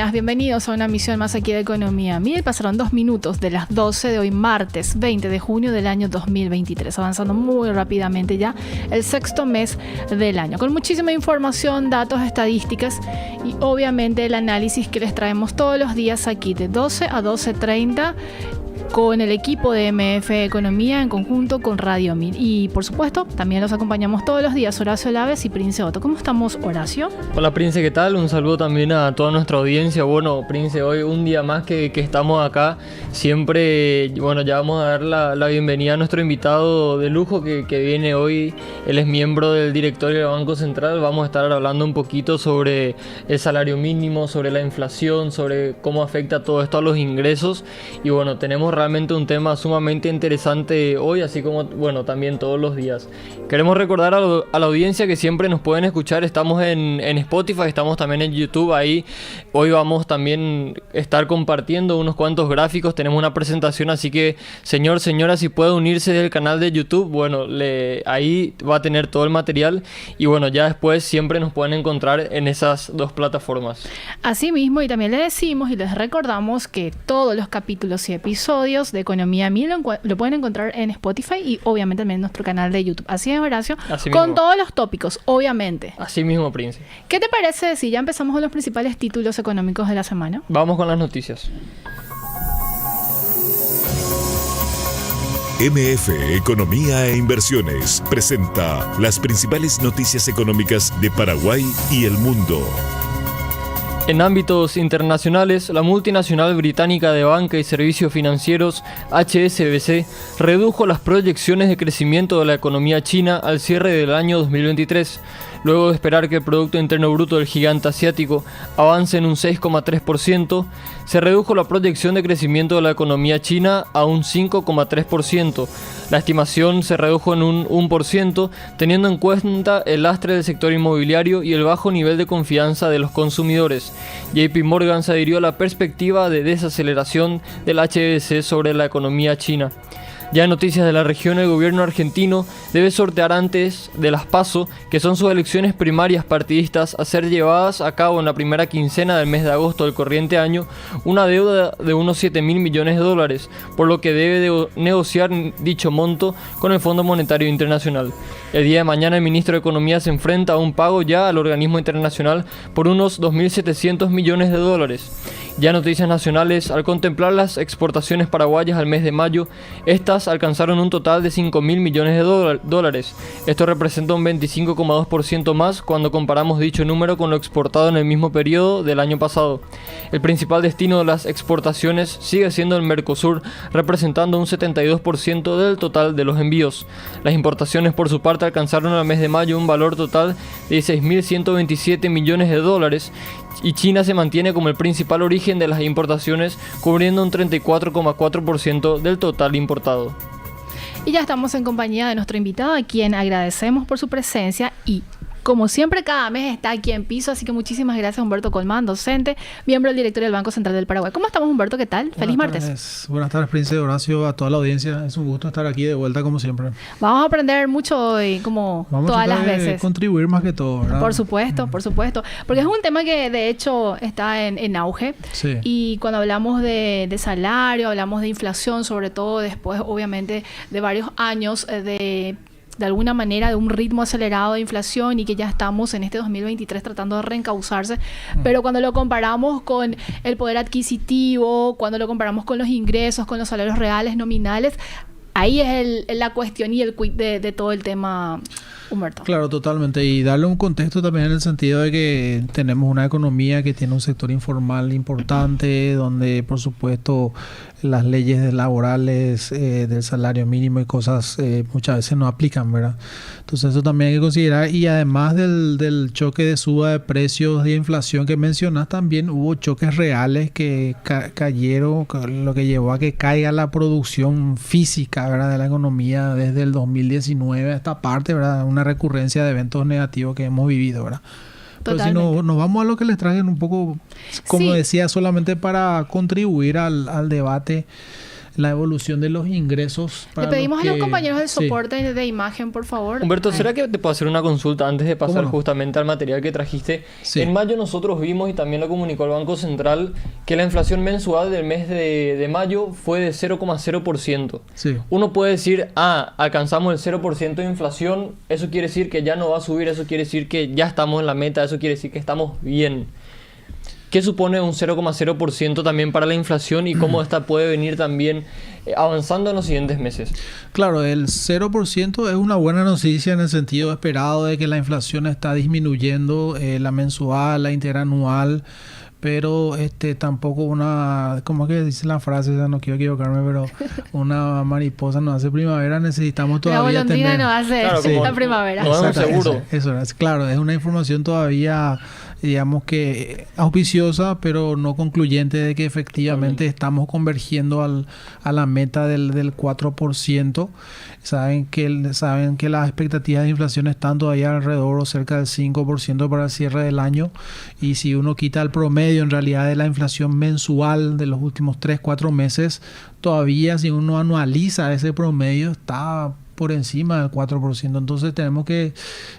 días, bienvenidos a una emisión más aquí de Economía Mil. Pasaron 2 minutos de las 12 de hoy, martes 20 de junio del año 2023, avanzando muy rápidamente ya el sexto mes del año, con muchísima información, datos, estadísticas y obviamente el análisis que les traemos todos los días aquí de 12 a 12:30 con el equipo de MF Economía en conjunto con Radio Mil. Y por supuesto, también los acompañamos todos los días Horacio Laves y Prince Otto. ¿Cómo estamos, Horacio? Hola, Prince, ¿qué tal? Un saludo también a toda nuestra audiencia. Bueno, Prince, hoy un día más que estamos acá. Siempre, bueno, ya vamos a dar la bienvenida a nuestro invitado de lujo que viene hoy. Él es miembro del directorio del Banco Central. Vamos a estar hablando un poquito sobre el salario mínimo, sobre la inflación, sobre cómo afecta todo esto a los ingresos. Y bueno, tenemos realmente un tema sumamente interesante hoy, así como, bueno, también todos los días. Queremos recordar a la audiencia que siempre nos pueden escuchar. Estamos en Spotify, estamos también en YouTube. Ahí hoy vamos también a estar compartiendo unos cuantos gráficos. Tenemos una presentación, así que señora, si puede unirse del canal de YouTube, bueno, ahí va a tener todo el material. Y bueno, ya después siempre nos pueden encontrar en esas dos plataformas. Así mismo, y también le decimos y les recordamos que todos los capítulos y episodios de Economía Mil lo pueden encontrar en Spotify y obviamente también en nuestro canal de YouTube. Así es, Horacio. Así con mismo. Todos los tópicos, obviamente. Así mismo, Prince. ¿Qué te parece si ya empezamos con los principales títulos económicos de la semana? Vamos con las noticias. MF Economía e Inversiones presenta las principales noticias económicas de Paraguay y el mundo. En ámbitos internacionales, la multinacional británica de banca y servicios financieros HSBC redujo las proyecciones de crecimiento de la economía china al cierre del año 2023, luego de esperar que el Producto Interno Bruto del gigante asiático avance en un 6,3%, se redujo la proyección de crecimiento de la economía china a un 5,3%. La estimación se redujo en un 1%, teniendo en cuenta el lastre del sector inmobiliario y el bajo nivel de confianza de los consumidores. JP Morgan se adhirió a la perspectiva de desaceleración del HSBC sobre la economía china. Ya en noticias de la región, el gobierno argentino debe sortear antes de las PASO, que son sus elecciones primarias partidistas a ser llevadas a cabo en la primera quincena del mes de agosto del corriente año, una deuda de unos 7.000 millones de dólares, por lo que debe negociar dicho monto con el Fondo Monetario Internacional. El día de mañana el ministro de Economía se enfrenta a un pago ya al organismo internacional por unos 2.700 millones de dólares. Ya en noticias nacionales, al contemplar las exportaciones paraguayas al mes de mayo, estas alcanzaron un total de 5.000 millones de dólares. Esto representa un 25,2% más cuando comparamos dicho número con lo exportado en el mismo periodo del año pasado. El principal destino de las exportaciones sigue siendo el Mercosur, representando un 72% del total de los envíos. Las importaciones, por su parte, alcanzaron al mes de mayo un valor total de 6.127 millones de dólares, y China se mantiene como el principal origen de las importaciones, cubriendo un 34,4% del total importado. Y ya estamos en compañía de nuestro invitado, a quien agradecemos por su presencia y, como siempre, cada mes está aquí en piso, así que muchísimas gracias, Humberto Colmán, docente, miembro del directorio del Banco Central del Paraguay. ¿Cómo estamos, Humberto? ¿Qué tal? Feliz martes. Buenas tardes, Prince, Horacio, a toda la audiencia. Es un gusto estar aquí de vuelta, como siempre. Vamos a aprender mucho hoy, como todas las veces. Contribuir más que todo, ¿verdad? Por supuesto, porque es un tema que de hecho está en auge. Sí. Y cuando hablamos de salario, hablamos de inflación, sobre todo después, obviamente, de varios años de alguna manera de un ritmo acelerado de inflación y que ya estamos en este 2023 tratando de reencauzarse, pero cuando lo comparamos con el poder adquisitivo, cuando lo comparamos con los ingresos, con los salarios reales, nominales, ahí es la cuestión y el quid de todo el tema, Humberto. Claro, totalmente. Y darle un contexto también en el sentido de que tenemos una economía que tiene un sector informal importante, donde por supuesto las leyes laborales del salario mínimo y cosas muchas veces no aplican, ¿verdad? Entonces eso también hay que considerar. Y además del choque de suba de precios y inflación que mencionas, también hubo choques reales que cayeron, lo que llevó a que caiga la producción física, ¿verdad?, de la economía desde el 2019 a esta parte, ¿verdad? Una recurrencia de eventos negativos que hemos vivido, ¿verdad? Pero si nos vamos a lo que les traje un poco, como decía, solamente para contribuir al debate. la evolución de los ingresos. Le pedimos a los compañeros del sí. soporte de imagen, por favor. Humberto, ¿será que te puedo hacer una consulta antes de pasar no? justamente al material que trajiste? Sí. En mayo nosotros vimos, y también lo comunicó el Banco Central, que la inflación mensual del mes de mayo fue de 0,0%. Sí. Uno puede decir, alcanzamos el 0% de inflación, eso quiere decir que ya no va a subir, eso quiere decir que ya estamos en la meta, eso quiere decir que estamos bien. ¿Qué supone un 0,0% también para la inflación y cómo esta puede venir también avanzando en los siguientes meses? Claro, el 0% es una buena noticia en el sentido esperado de que la inflación está disminuyendo, la mensual, la interanual, pero tampoco una, ¿cómo es que dice la frase? Ya no quiero equivocarme, pero una mariposa no hace primavera, necesitamos todavía la golondrina tener... no hace Claro, la primavera. No es un seguro. Eso es, claro, es una información todavía, digamos que auspiciosa, pero no concluyente de que efectivamente estamos convergiendo a la meta del 4%. Saben que las expectativas de inflación están todavía alrededor o cerca del 5% para el cierre del año. Y si uno quita el promedio en realidad de la inflación mensual de los últimos 3-4 meses, todavía si uno anualiza ese promedio está por encima del 4%. Entonces tenemos que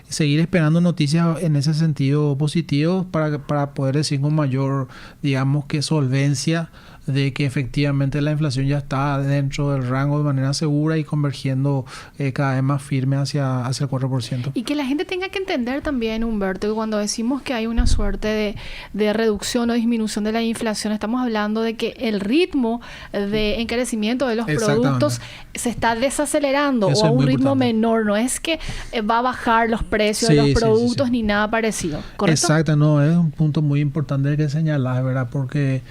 seguir esperando noticias en ese sentido positivo para poder decir con mayor, digamos que solvencia, de que efectivamente la inflación ya está dentro del rango de manera segura y convergiendo cada vez más firme hacia el 4%. Y que la gente tenga que entender también, Humberto, que cuando decimos que hay una suerte de reducción o disminución de la inflación, estamos hablando de que el ritmo de encarecimiento de los productos se está desacelerando. Eso o a es un muy ritmo importante. menor. No es que va a bajar los precios de los productos ni nada parecido. ¿Correcto? Exacto, no, es un punto muy importante que señalar, ¿verdad? Porque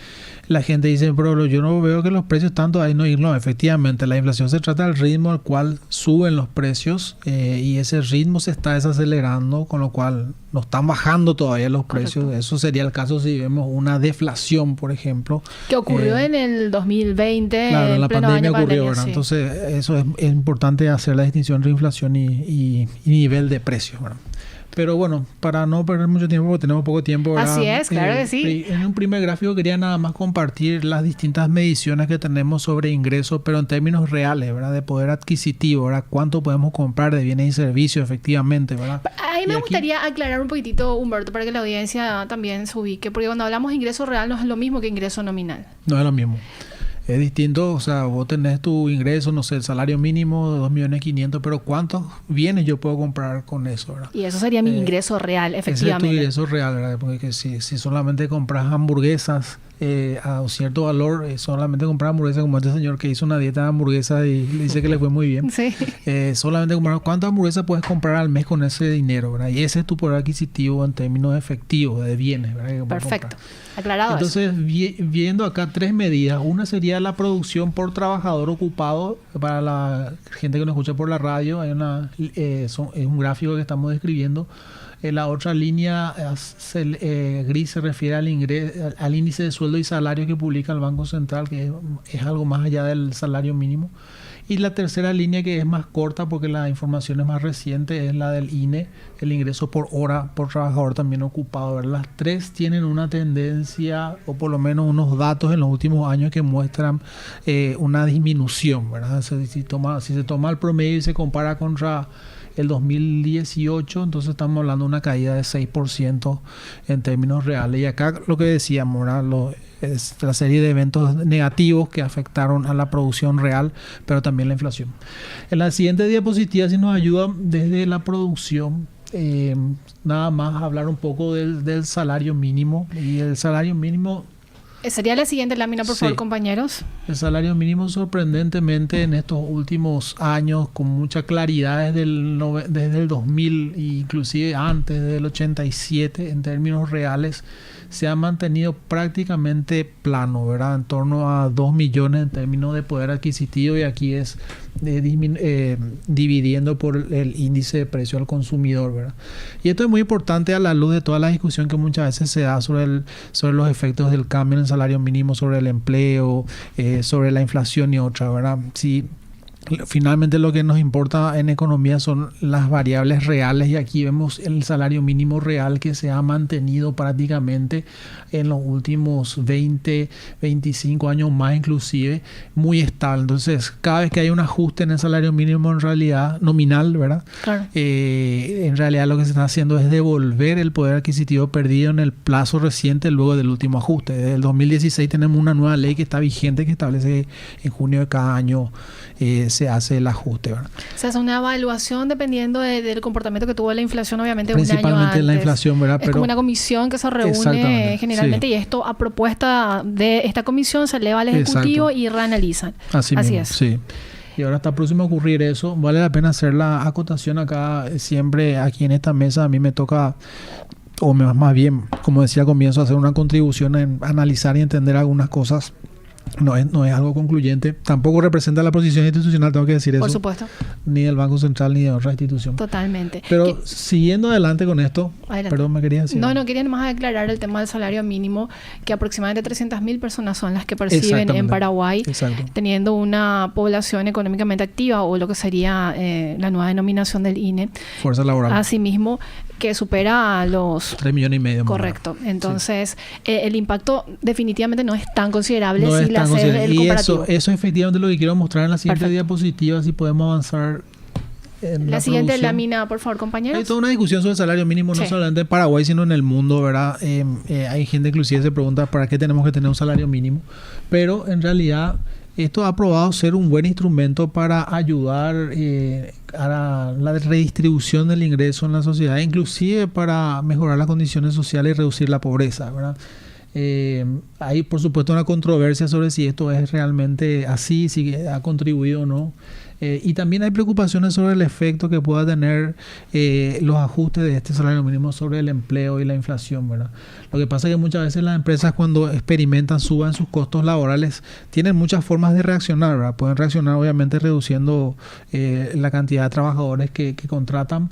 la gente dice, pero yo no veo que los precios tanto ahí. No, efectivamente, la inflación se trata del ritmo al cual suben los precios y ese ritmo se está desacelerando, con lo cual no están bajando todavía los precios. Correcto. Eso sería el caso si vemos una deflación, por ejemplo. Que ocurrió en el 2020, Claro, en la pleno pandemia año ocurrió, pandemia, ¿verdad? sí. Entonces, eso es importante hacer la distinción entre inflación y nivel de precios, ¿verdad? Pero bueno, para no perder mucho tiempo, porque tenemos poco tiempo, ¿verdad? Así es, claro que sí. En un primer gráfico quería nada más compartir las distintas mediciones que tenemos sobre ingresos, pero en términos reales, ¿verdad? De poder adquisitivo, ¿verdad? ¿Cuánto podemos comprar de bienes y servicios efectivamente, ¿verdad? Ahí me gustaría aclarar un poquitito, Humberto, para que la audiencia también se ubique, porque cuando hablamos de ingreso real no es lo mismo que ingreso nominal. No es lo mismo. Es distinto, o sea, vos tenés tu ingreso, no sé, el salario mínimo de 2.500.000, pero ¿cuántos bienes yo puedo comprar con eso, verdad? Y eso sería mi ingreso real, efectivamente. Ese es tu ingreso real, ¿verdad? Porque si solamente compras hamburguesas a un cierto valor, solamente comprar hamburguesas, como este señor que hizo una dieta de hamburguesas y le dice que le fue muy bien. Sí. Solamente comprar, ¿cuántas hamburguesas puedes comprar al mes con ese dinero, verdad? Y ese es tu poder adquisitivo en términos efectivos, de bienes, ¿verdad? Que puedes Perfecto. comprar. Aclarado. Entonces, viendo acá tres medidas. Una sería la producción por trabajador ocupado. Para la gente que nos escucha por la radio, hay es un gráfico que estamos describiendo. La otra línea gris se refiere al índice de sueldo y salario que publica el Banco Central, que es algo más allá del salario mínimo. Y la tercera línea, que es más corta porque la información es más reciente, es la del INE, el ingreso por hora por trabajador también ocupado. ¿Verdad? Las tres tienen una tendencia, o por lo menos unos datos en los últimos años que muestran una disminución, ¿verdad? Si se toma el promedio y se compara contra el 2018, entonces estamos hablando de una caída de 6% en términos reales. Y acá lo que decíamos, ¿verdad? Es la serie de eventos negativos que afectaron a la producción real, pero también la inflación. En la siguiente diapositiva sí nos ayuda desde la producción, nada más hablar un poco del salario mínimo. Y el salario mínimo... ¿Sería la siguiente lámina, por favor, compañeros? El salario mínimo, sorprendentemente, en estos últimos años, con mucha claridad desde el 2000 e inclusive antes, desde el 87, en términos reales, se ha mantenido prácticamente plano, ¿verdad? En torno a 2 millones en términos de poder adquisitivo, y aquí es dividiendo por el índice de precio al consumidor, ¿verdad? Y esto es muy importante a la luz de toda la discusión que muchas veces se da sobre los efectos del cambio en el salario mínimo sobre el empleo, sobre la inflación y otra, ¿verdad? Si Finalmente lo que nos importa en economía son las variables reales y aquí vemos el salario mínimo real que se ha mantenido prácticamente en los últimos 20, 25 años más inclusive, muy estable. Entonces, cada vez que hay un ajuste en el salario mínimo en realidad nominal, ¿verdad? Claro. En realidad lo que se está haciendo es devolver el poder adquisitivo perdido en el plazo reciente luego del último ajuste. Desde el 2016 tenemos una nueva ley que está vigente que establece que en junio de cada año se hace el ajuste, ¿verdad? Se hace una evaluación dependiendo del comportamiento que tuvo la inflación, obviamente, un año Principalmente antes. la inflación, ¿verdad? Es como una comisión que se reúne generalmente sí. y esto a propuesta de esta comisión se eleva al Ejecutivo y reanalizan. Así mismo, es. Sí. Y ahora está próximo a ocurrir eso. Vale la pena hacer la acotación acá. Siempre aquí en esta mesa a mí me toca, o más bien, como decía al comienzo, hacer una contribución en analizar y entender algunas cosas. No es algo concluyente. Tampoco representa la posición institucional, tengo que decir eso. Por supuesto. Ni del Banco Central ni de otra institución. Totalmente. Pero siguiendo adelante con esto, Adelante. Perdón, me quería decir. No, quería nomás aclarar el tema del salario mínimo, que aproximadamente 300.000 personas son las que perciben en Paraguay, teniendo una población económicamente activa o lo que sería la nueva denominación del INE. Fuerza laboral. Asimismo, que supera a los 3,5 millones. Correcto. Entonces, el impacto definitivamente no es tan considerable no si le haces el comparativo. Eso es efectivamente lo que quiero mostrar en la siguiente diapositiva, si podemos avanzar. La siguiente lámina, por favor, compañeros. Hay toda una discusión sobre el salario mínimo, no solamente en Paraguay, sino en el mundo, ¿verdad? Hay gente inclusive se pregunta ¿para qué tenemos que tener un salario mínimo? Pero en realidad esto ha probado ser un buen instrumento para ayudar a la redistribución del ingreso en la sociedad, inclusive para mejorar las condiciones sociales y reducir la pobreza, ¿verdad? Hay por supuesto una controversia sobre si esto es realmente así, si ha contribuido o no. Y también hay preocupaciones sobre el efecto que pueda tener los ajustes de este salario mínimo sobre el empleo y la inflación, ¿verdad? Lo que pasa es que muchas veces las empresas cuando experimentan suban sus costos laborales tienen muchas formas de reaccionar, ¿verdad? Pueden reaccionar obviamente reduciendo la cantidad de trabajadores que contratan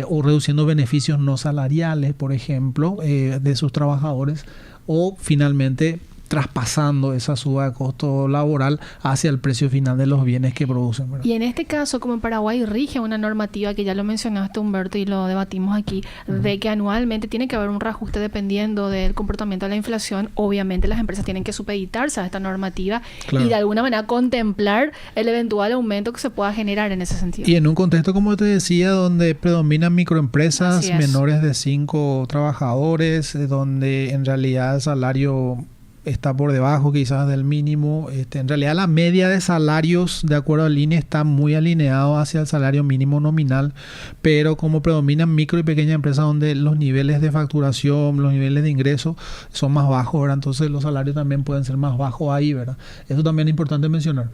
o reduciendo beneficios no salariales, por ejemplo, de sus trabajadores, o finalmente traspasando esa suba de costo laboral hacia el precio final de los bienes que producen, ¿verdad? Y en este caso, como en Paraguay rige una normativa que ya lo mencionaste, Humberto, y lo debatimos aquí, de que anualmente tiene que haber un reajuste dependiendo del comportamiento de la inflación. Obviamente las empresas tienen que supeditarse a esta normativa y de alguna manera contemplar el eventual aumento que se pueda generar en ese sentido. Y en un contexto, como te decía, donde predominan microempresas menores de 5 trabajadores, donde en realidad el salario está por debajo quizás del mínimo. En realidad la media de salarios de acuerdo al INE está muy alineado hacia el salario mínimo nominal, pero como predominan micro y pequeñas empresas donde los niveles de facturación, los niveles de ingreso son más bajos, ¿verdad? Entonces los salarios también pueden ser más bajos ahí, ¿verdad? Eso también es importante mencionar.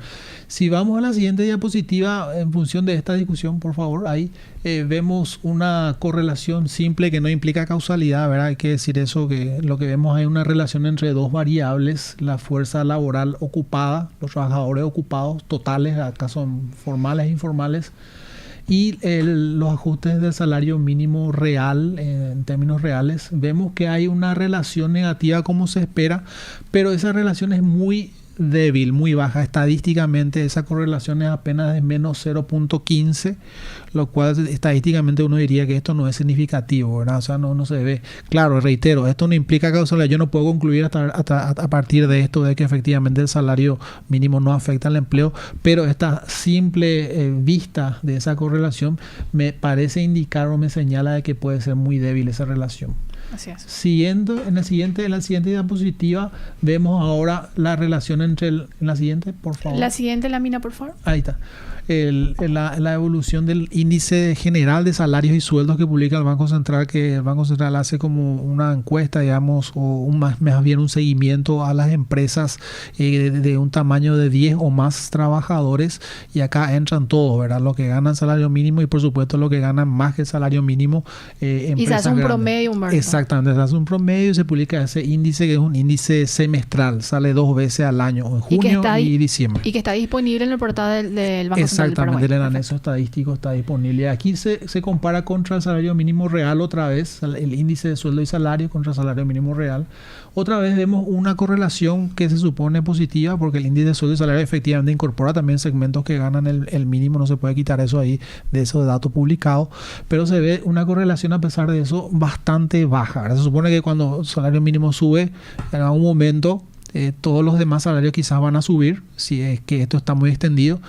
Si vamos a la siguiente diapositiva, en función de esta discusión, por favor, ahí vemos una correlación simple que no implica causalidad, ¿verdad? Hay que decir eso, que lo que vemos hay una relación entre dos variables: la fuerza laboral ocupada, los trabajadores ocupados totales, acá son formales e informales, y los ajustes del salario mínimo real, en términos reales. Vemos que hay una relación negativa como se espera, pero esa relación es muy débil, muy baja. Estadísticamente esa correlación es apenas de menos 0.15, lo cual estadísticamente uno diría que esto no es significativo, ¿verdad? O sea, no se ve. Claro, reitero, esto no implica causalidad. Yo no puedo concluir hasta a partir de esto de que efectivamente el salario mínimo no afecta al empleo, pero esta simple vista de esa correlación me parece indicar o me señala de que puede ser muy débil esa relación. Así es. Siguiendo, en la siguiente diapositiva vemos ahora la relación entre en la siguiente, por favor. La siguiente lámina, por favor. Ahí está. La evolución del índice general de salarios y sueldos que publica el Banco Central, que el Banco Central hace como una encuesta, digamos, o más bien un seguimiento a las empresas de un tamaño de 10 o más trabajadores, y acá entran todos, ¿verdad? Lo que ganan salario mínimo y por supuesto lo que ganan más que el salario mínimo. Y se hace un promedio, Humberto. Exactamente, se hace un promedio y se publica ese índice que es un índice semestral, sale 2 veces al año, en junio y diciembre. Y que está disponible en el portal del Banco Central del Paraguay. Exactamente, el anexo estadístico está disponible. Aquí se compara contra el salario mínimo real otra vez, el índice de sueldo y salario contra el salario mínimo real. Otra vez vemos una correlación que se supone positiva porque el índice de sueldo y salario efectivamente incorpora también segmentos que ganan el mínimo, no se puede quitar eso ahí de esos datos publicados, pero se ve una correlación a pesar de eso bastante baja. Ahora, se supone que cuando el salario mínimo sube, en algún momento todos los demás salarios quizás van a subir, si es que esto está muy extendido.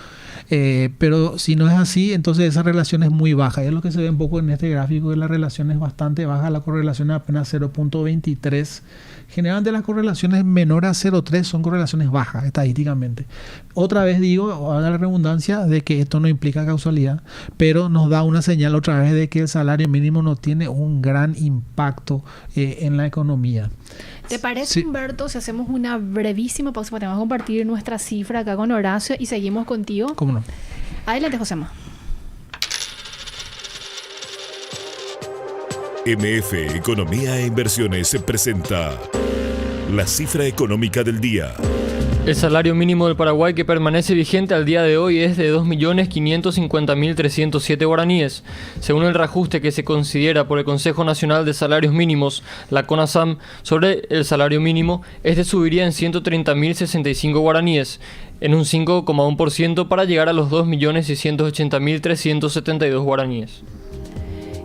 Pero si no es así, entonces esa relación es muy baja. Y es lo que se ve un poco en este gráfico, que la relación es bastante baja, la correlación es apenas 0.23. Generalmente las correlaciones menores a 0.3 son correlaciones bajas estadísticamente. Otra vez digo, a la redundancia, de que esto no implica causalidad, pero nos da una señal otra vez de que el salario mínimo no tiene un gran impacto en la economía. ¿Te parece, sí, Humberto, si hacemos una brevísima pausa para que compartir nuestra cifra acá con Horacio y seguimos contigo? ¿Cómo no? Adelante, Josema. MF Economía e Inversiones presenta la cifra económica del día. El salario mínimo del Paraguay que permanece vigente al día de hoy es de 2.550.307 guaraníes. Según el reajuste que se considera por el Consejo Nacional de Salarios Mínimos, la CONASAM, sobre el salario mínimo, este subiría en 130.065 guaraníes, en un 5,1% para llegar a los 2.680.372 guaraníes.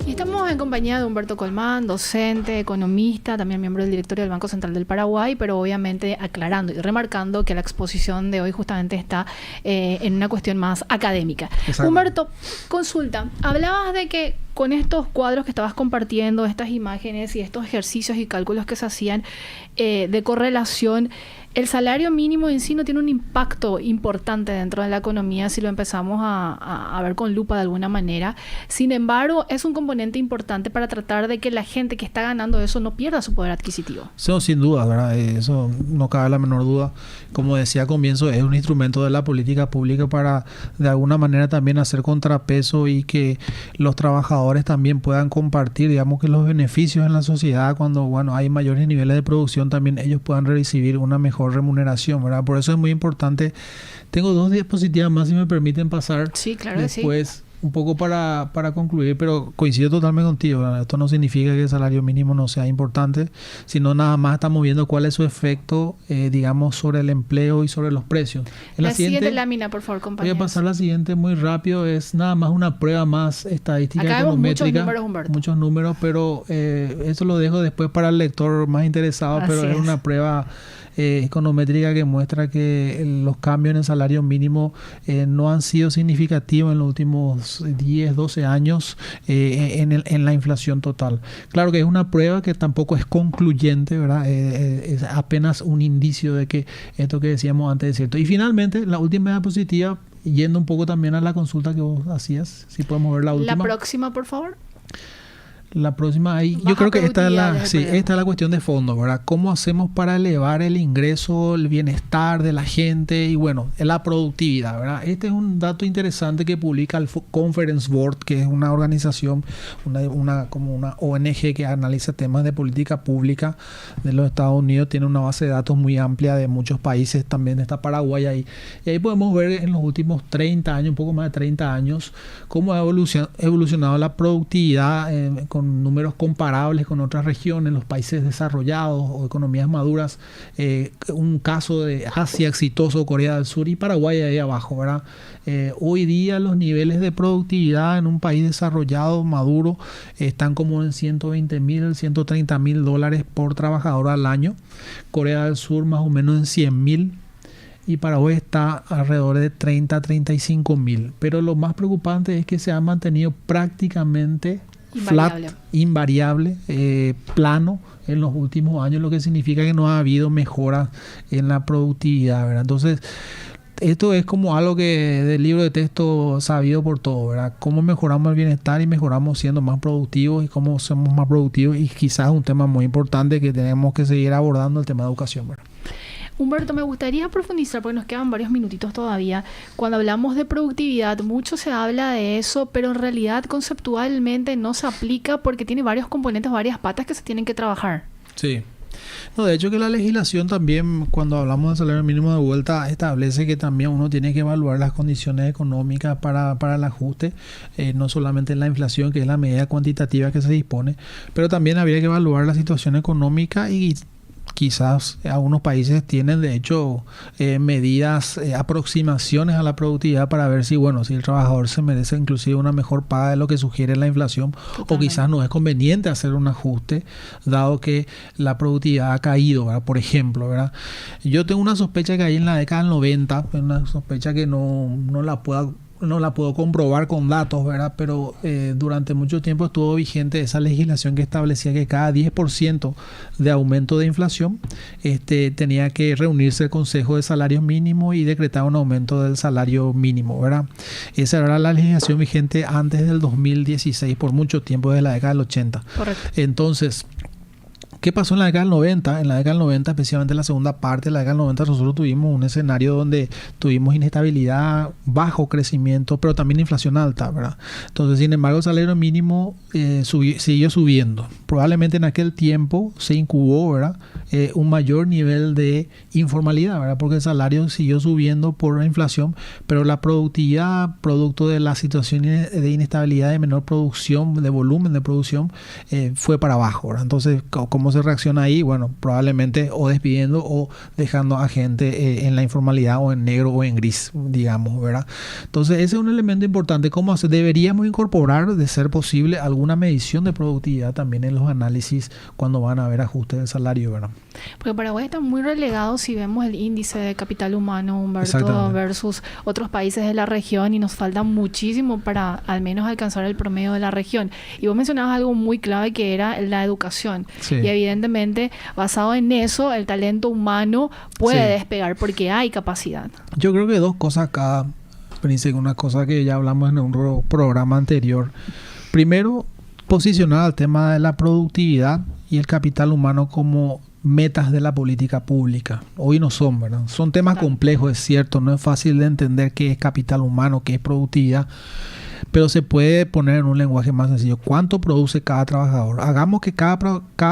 Y estamos en compañía de Humberto Colmán, docente, economista, también miembro del directorio del Banco Central del Paraguay, pero obviamente aclarando y remarcando que la exposición de hoy justamente está en una cuestión más académica. Exacto. Humberto, consulta, hablabas de que con estos cuadros que estabas compartiendo, estas imágenes y estos ejercicios y cálculos que se hacían de correlación, el salario mínimo en sí no tiene un impacto importante dentro de la economía si lo empezamos a ver con lupa de alguna manera. Sin embargo, es un componente importante para tratar de que la gente que está ganando eso no pierda su poder adquisitivo. Eso sin duda, ¿verdad? Eso no cabe la menor duda. Como decía al comienzo, es un instrumento de la política pública para de alguna manera también hacer contrapeso y que los trabajadores también puedan compartir, digamos, que los beneficios en la sociedad cuando, bueno, hay mayores niveles de producción, también ellos puedan recibir una mejor remuneración, ¿verdad? Por eso es muy importante. Tengo 2 diapositivas más, si me permiten pasar. Sí, claro después, que sí. Un poco para concluir, pero coincido totalmente contigo, ¿verdad? Esto no significa que el salario mínimo no sea importante, sino nada más estamos viendo cuál es su efecto, digamos, sobre el empleo y sobre los precios. La siguiente lámina, por favor, compañeros. Voy a pasar la siguiente muy rápido. Es nada más una prueba más estadística, acá econométrica. Muchos números, pero eso lo dejo después para el lector más interesado. Así pero es una prueba econométrica que muestra que los cambios en el salario mínimo no han sido significativos en los últimos 10, 12 años en la inflación total. Claro que es una prueba que tampoco es concluyente, ¿verdad? Es apenas un indicio de que esto que decíamos antes es cierto. Y finalmente, la última diapositiva, yendo un poco también a la consulta que vos hacías, si podemos ver la última. La próxima, por favor. La próxima ahí, yo creo que esta es la cuestión de fondo, ¿verdad? ¿Cómo hacemos para elevar el ingreso, el bienestar de la gente y bueno, la productividad, ¿verdad? Este es un dato interesante que publica el Conference Board, que es una organización, como una ONG que analiza temas de política pública de los Estados Unidos. Tiene una base de datos muy amplia de muchos países, también está Paraguay ahí. Y ahí podemos ver en los últimos 30 años, un poco más de 30 años, cómo ha evolucionado la productividad con números comparables con otras regiones, los países desarrollados o economías maduras. Un caso de Asia exitoso, Corea del Sur y Paraguay ahí abajo, ¿verdad? Hoy día los niveles de productividad en un país desarrollado, maduro, están como en 120.000, 130.000 dólares por trabajador al año. Corea del Sur más o menos en 100.000. Y Paraguay está alrededor de 30 a 35.000. Pero lo más preocupante es que se ha mantenido prácticamente invariable, plano en los últimos años, lo que significa que no ha habido mejora en la productividad, ¿verdad? Entonces, esto es como algo que del libro de texto sabido por todos, ¿verdad? Cómo mejoramos el bienestar y mejoramos siendo más productivos y cómo somos más productivos, y quizás un tema muy importante que tenemos que seguir abordando, el tema de educación, ¿verdad? Humberto, me gustaría profundizar, porque nos quedan varios minutitos todavía. Cuando hablamos de productividad, mucho se habla de eso, pero en realidad conceptualmente no se aplica porque tiene varios componentes, varias patas que se tienen que trabajar. Sí. No, de hecho que la legislación también, cuando hablamos de salario mínimo de vuelta, establece que también uno tiene que evaluar las condiciones económicas para el ajuste, no solamente la inflación, que es la medida cuantitativa que se dispone, pero también habría que evaluar la situación económica y quizás algunos países tienen de hecho medidas, aproximaciones a la productividad para ver si, bueno, si el trabajador se merece inclusive una mejor paga de lo que sugiere la inflación. Totalmente. O quizás no es conveniente hacer un ajuste dado que la productividad ha caído, ¿verdad? Por ejemplo, ¿verdad? Yo tengo una sospecha que ahí en la década del 90, una sospecha que no la puedo comprobar con datos, ¿verdad? Pero durante mucho tiempo estuvo vigente esa legislación que establecía que cada 10% de aumento de inflación tenía que reunirse el Consejo de Salarios Mínimos y decretar un aumento del salario mínimo, ¿verdad? Esa era la legislación vigente antes del 2016, por mucho tiempo, desde la década del 80. Correcto. Entonces, ¿qué pasó en la década del 90? En la década del 90, especialmente en la segunda parte de la década del 90, nosotros tuvimos un escenario donde tuvimos inestabilidad, bajo crecimiento, pero también inflación alta, ¿verdad? Entonces, sin embargo, el salario mínimo siguió subiendo. Probablemente en aquel tiempo se incubó, ¿verdad? Un mayor nivel de informalidad, ¿verdad? Porque el salario siguió subiendo por la inflación, pero la productividad, producto de la situación de inestabilidad, de menor producción, de volumen de producción, fue para abajo, ¿verdad? Entonces, ¿cómo se reacciona ahí? Bueno, probablemente o despidiendo o dejando a gente en la informalidad o en negro o en gris, digamos, ¿verdad? Entonces, ese es un elemento importante. ¿Cómo hacer? Deberíamos incorporar, de ser posible, alguna medición de productividad también en los análisis cuando van a haber ajustes del salario, ¿verdad? Porque Paraguay está muy relegado si vemos el índice de capital humano, Humberto, versus otros países de la región, y nos falta muchísimo para al menos alcanzar el promedio de la región. Y vos mencionabas algo muy clave que era la educación. Sí. Y evidentemente, basado en eso, el talento humano puede despegar porque hay capacidad. Yo creo que dos cosas acá, Prince, una cosa que ya hablamos en un programa anterior. Primero, posicionar el tema de la productividad y el capital humano como metas de la política pública. Hoy no son, ¿verdad? Son temas complejos, es cierto, no es fácil de entender qué es capital humano, qué es productividad, pero se puede poner en un lenguaje más sencillo. ¿Cuánto produce cada trabajador? Hagamos que cada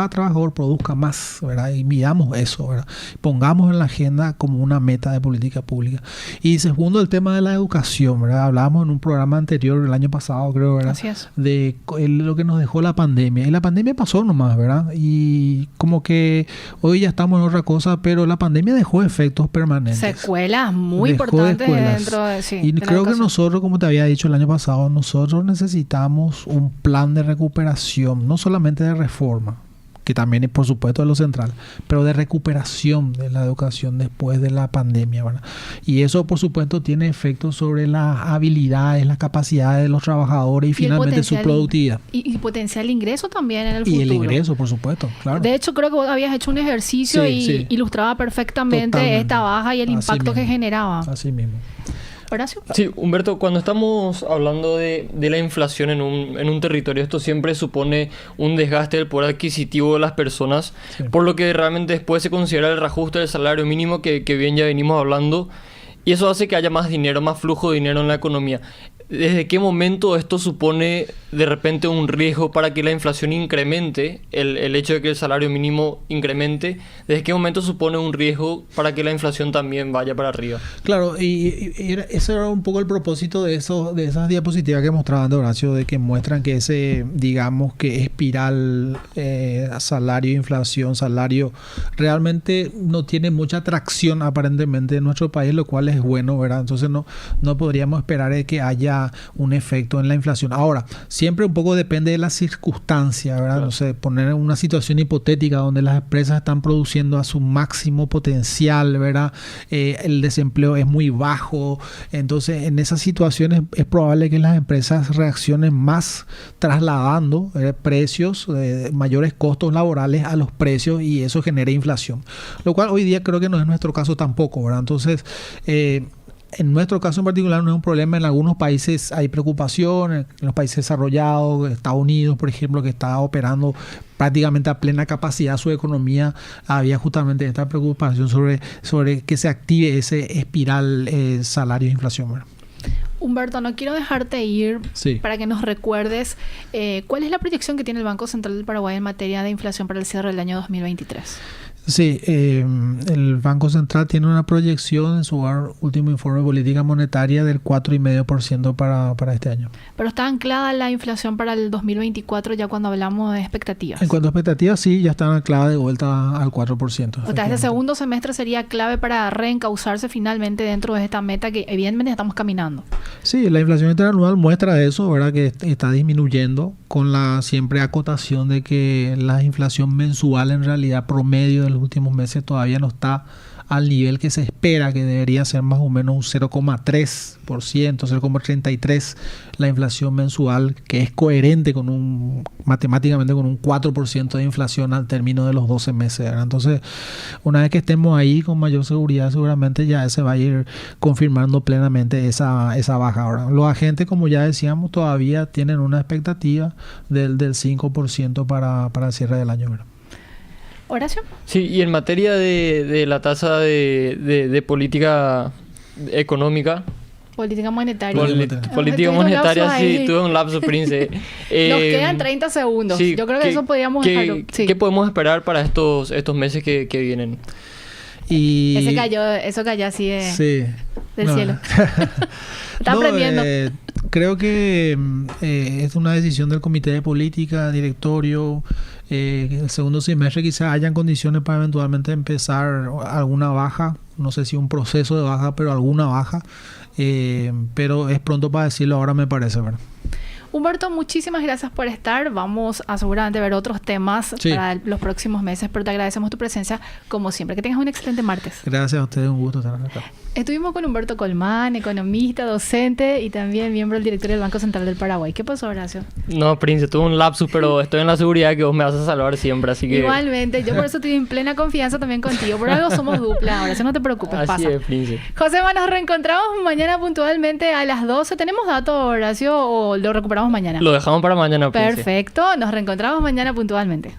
trabajador produzca más, ¿verdad? Y midamos eso, ¿verdad? Pongamos en la agenda como una meta de política pública. Y segundo, el tema de la educación, ¿verdad? Hablábamos en un programa anterior, el año pasado, creo, ¿verdad? Así es. De lo que nos dejó la pandemia. Y la pandemia pasó nomás, ¿verdad? Y como que hoy ya estamos en otra cosa, pero la pandemia dejó efectos permanentes. Secuelas muy importantes dentro de... Sí, y de creo que nosotros, como te había dicho el año pasado, nosotros necesitamos un plan de recuperación, no solamente de reforma, que también es por supuesto de lo central, pero de recuperación de la educación después de la pandemia, ¿verdad? Y eso por supuesto tiene efectos sobre las habilidades, las capacidades de los trabajadores y finalmente su productividad. Y potencial ingreso también en el futuro. Y el ingreso, por supuesto, claro. De hecho, creo que vos habías hecho un ejercicio y ilustraba perfectamente esta baja y el impacto que generaba. Así mismo. Horacio. Sí, Humberto, cuando estamos hablando de la inflación en un territorio, esto siempre supone un desgaste del poder adquisitivo de las personas, por lo que realmente después se considera el reajuste del salario mínimo que bien ya venimos hablando, y eso hace que haya más dinero, más flujo de dinero en la economía. ¿Desde qué momento esto supone de repente un riesgo para que la inflación incremente, el hecho de que el salario mínimo incremente? ¿Desde qué momento supone un riesgo para que la inflación también vaya para arriba? Claro, y ese era un poco el propósito de esas diapositivas que mostraban de Horacio, de que muestran que ese, digamos, que espiral salario, inflación, salario, realmente no tiene mucha atracción aparentemente en nuestro país, lo cual es bueno, ¿verdad? Entonces no podríamos esperar que haya un efecto en la inflación. Ahora, siempre un poco depende de las circunstancias, ¿verdad? Claro. No sé, poner una situación hipotética donde las empresas están produciendo a su máximo potencial, ¿verdad? El desempleo es muy bajo. Entonces, en esas situaciones es probable que las empresas reaccionen más trasladando precios, mayores costos laborales a los precios, y eso genera inflación. Lo cual hoy día creo que no es nuestro caso tampoco, ¿verdad? Entonces, En nuestro caso en particular no es un problema. En algunos países hay preocupación, en los países desarrollados, Estados Unidos, por ejemplo, que está operando prácticamente a plena capacidad su economía, había justamente esta preocupación sobre que se active ese espiral salario-inflación. ¿Verdad? Humberto, no quiero dejarte ir para que nos recuerdes cuál es la proyección que tiene el Banco Central del Paraguay en materia de inflación para el cierre del año 2023. Sí, el Banco Central tiene una proyección en su último informe de política monetaria del 4,5% para este año. Pero está anclada la inflación para el 2024 ya cuando hablamos de expectativas. En cuanto a expectativas, sí, ya están ancladas de vuelta al 4%. O sea, este segundo semestre sería clave para reencauzarse finalmente dentro de esta meta que evidentemente estamos caminando. Sí, la inflación interanual muestra eso, ¿verdad? Que está disminuyendo con la siempre acotación de que la inflación mensual en realidad promedio de los últimos meses todavía no está al nivel que se espera, que debería ser más o menos un 0,3%, 0,33% la inflación mensual, que es coherente con matemáticamente con un 4% de inflación al término de los 12 meses, ¿verdad? Entonces, una vez que estemos ahí con mayor seguridad, seguramente ya se va a ir confirmando plenamente esa baja. Ahora, los agentes, como ya decíamos, todavía tienen una expectativa del 5% para el cierre del año, ¿verdad? ¿Horacio? Sí, y en materia de la tasa de política económica... Política monetaria. Política monetaria, sí, tuve un lapso, Prince. Nos quedan 30 segundos. Sí, yo creo que eso podríamos dejarlo. Sí. ¿Qué podemos esperar para estos meses que vienen? Y... Eso cayó así del cielo. Está aprendiendo. Creo que es una decisión del Comité de Política, directorio. El segundo semestre quizás hayan condiciones para eventualmente empezar alguna baja. No sé si un proceso de baja, pero alguna baja. Pero es pronto para decirlo ahora, me parece, ¿verdad? Humberto, muchísimas gracias por estar. Vamos a seguramente ver otros temas para los próximos meses, pero te agradecemos tu presencia como siempre. Que tengas un excelente martes. Gracias a ustedes, un gusto estar acá. Estuvimos con Humberto Colmán, economista, docente y también miembro del directorio del Banco Central del Paraguay. ¿Qué pasó, Horacio? No, Prince, tuve un lapsus, pero estoy en la seguridad que vos me vas a salvar siempre, así que... Igualmente, yo por eso estoy en plena confianza también contigo. Por algo somos dupla, Horacio, no te preocupes, así pasa. Es, Prince. Josema, nos reencontramos mañana puntualmente a las 12. ¿Tenemos datos, Horacio, o lo recuperamos mañana? Lo dejamos para mañana, Prince. Perfecto, nos reencontramos mañana puntualmente.